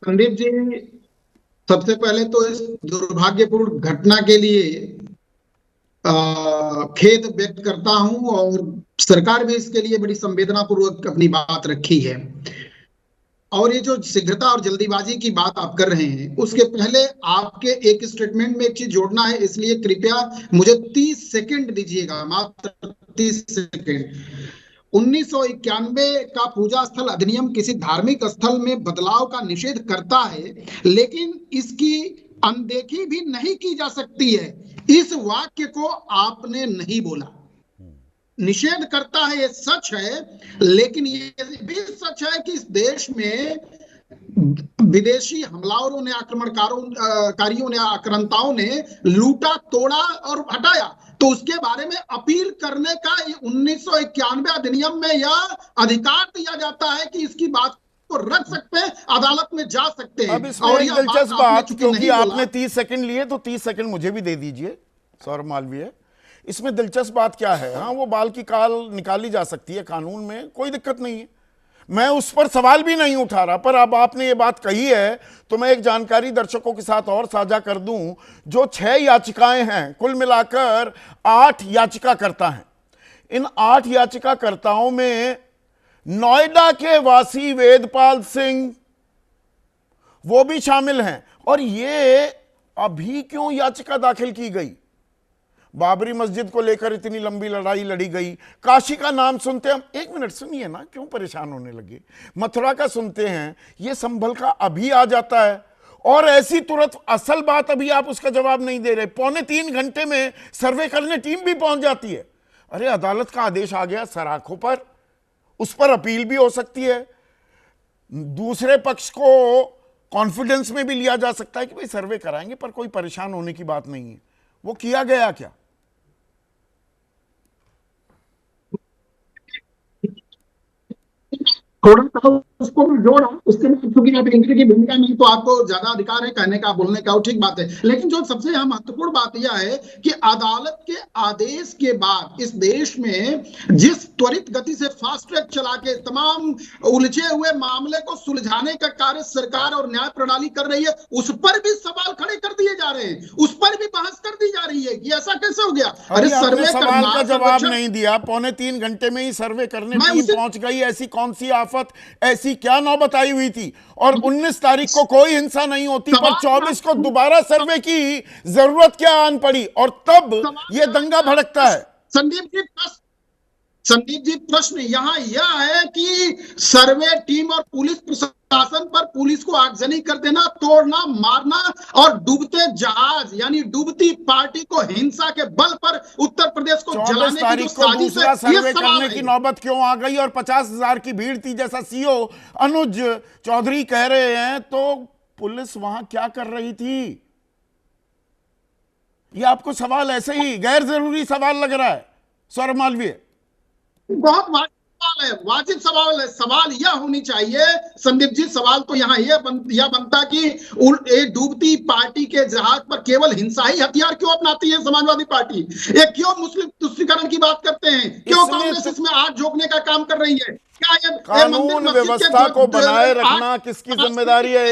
संदीप जी, सबसे पहले तो इस दुर्भाग्यपूर्ण घटना के लिए खेद व्यक्त करता हूं, और सरकार भी इसके लिए बड़ी संवेदना पूर्वक अपनी बात रखी है। और ये जो शीघ्रता और जल्दीबाजी की बात आप कर रहे हैं, उसके पहले आपके एक स्टेटमेंट में एक चीज जोड़ना है, इसलिए कृपया मुझे 30 सेकंड दीजिएगा, मात्र 30 सेकंड। 1991 का पूजा स्थल अधिनियम किसी धार्मिक स्थल में बदलाव का निषेध करता है, लेकिन इसकी अनदेखी भी नहीं की जा सकती है। इस वाक्य को आपने नहीं बोला। निषेध करता है, ये सच है, लेकिन ये भी सच है कि इस देश में विदेशी हमलावरों ने, कारियों ने, आक्रांताओं ने लूटा, तोड़ा और हटाया, तो उसके बारे में अपील करने का 1991 अधिनियम में यह अधिकार दिया जाता है कि इसकी बात को रख सकते हैं, अदालत में जा सकते हैं। अब इसमें एक दिलचस्प बात, क्योंकि आपने 30 सेकंड लिए तो 30 सेकंड मुझे भी दे दीजिए सौरभ मालवीय। इसमें दिलचस्प बात क्या है? हाँ, वो बाल की काल निकाली जा सकती है कानून में, कोई दिक्कत नहीं है, मैं उस पर सवाल भी नहीं उठा रहा। पर अब आपने ये बात कही है तो मैं एक जानकारी दर्शकों के साथ और साझा कर दूं। जो 6 याचिकाएं हैं, कुल मिलाकर 8 याचिकाकर्ता हैं। इन 8 याचिकाकर्ताओं में नोएडा के वासी वेदपाल सिंह वो भी शामिल हैं। और ये अभी क्यों याचिका दाखिल की गई? बाबरी मस्जिद को लेकर इतनी लंबी लड़ाई लड़ी गई, काशी का नाम सुनते हम, एक मिनट सुनिए ना, क्यों परेशान होने लगे? मथुरा का सुनते हैं, ये संभल का अभी आ जाता है, और ऐसी तुरंत असल बात अभी आप उसका जवाब नहीं दे रहे। 2.25 घंटे में सर्वे करने टीम भी पहुंच जाती है। अरे अदालत का आदेश आ गया सराखों पर, उस पर अपील भी हो सकती है, दूसरे पक्ष को कॉन्फिडेंस में भी लिया जा सकता है कि भाई सर्वे कराएंगे, पर कोई परेशान होने की बात नहीं है। वो किया गया क्या? थोड़ा सा उसको मैं जोड़ा, उसके बाद क्योंकि आप एंकर की भूमिका में, तो आपको ज्यादा अधिकार है कहने का, बोलने का, वो ठीक बात है। लेकिन जो सबसे यहाँ महत्वपूर्ण बात यह है कि अदालत के आदेश के बाद इस देश में जिस त्वरित गति से फास्ट ट्रैक चला के तमाम उलझे हुए मामले को सुलझाने का कार्य सरकार और न्याय प्रणाली कर रही है, उस पर भी सवाल खड़े कर दिए जा रहे हैं, उस पर भी बहस कर दी जा रही है कि ऐसा कैसे हो गया। अरे सर्वे सवाल का जवाब नहीं दिया, 2.25 घंटे में ही सर्वे करने टीम पहुंच गई। ऐसी कौन सी आफत, ऐसी क्या नौबत आई हुई थी? और 19 तारीख को कोई हिंसा नहीं होती, पर 24 को दोबारा सर्वे की जरूरत क्या आन पड़ी, और तब ये दंगा भड़कता है। संदीप जी, प्रश्न यहां यह है कि सर्वे टीम और पुलिस प्रशासन पर पुलिस को आगजनी कर देना, तोड़ना, मारना, और डूबते जहाज यानी डूबती पार्टी को हिंसा के बल पर उत्तर प्रदेश को जलाने की जो साजिश है, सर्वे करने की नौबत क्यों आ गई? और 50,000 की भीड़ थी, जैसा सीओ अनुज चौधरी कह रहे हैं, तो पुलिस वहां क्या कर रही थी? ये आपको सवाल ऐसे ही गैर जरूरी सवाल लग रहा है सौरभ मालवीय? बहुत वाजिब सवाल है। सवाल यह होनी चाहिए संदीप जी, सवाल तो यहाँ यह बनता कि एक डूबती पार्टी के जहाज पर केवल हिंसा ही हथियार क्यों अपनाती है समाजवादी पार्टी? ये क्यों मुस्लिम तुष्टीकरण की बात करते हैं? क्यों कांग्रेस इसमें आग झोंकने का काम कर रही है? क्या ये कानून व्यवस्था को बनाए रखना किसकी जिम्मेदारी है?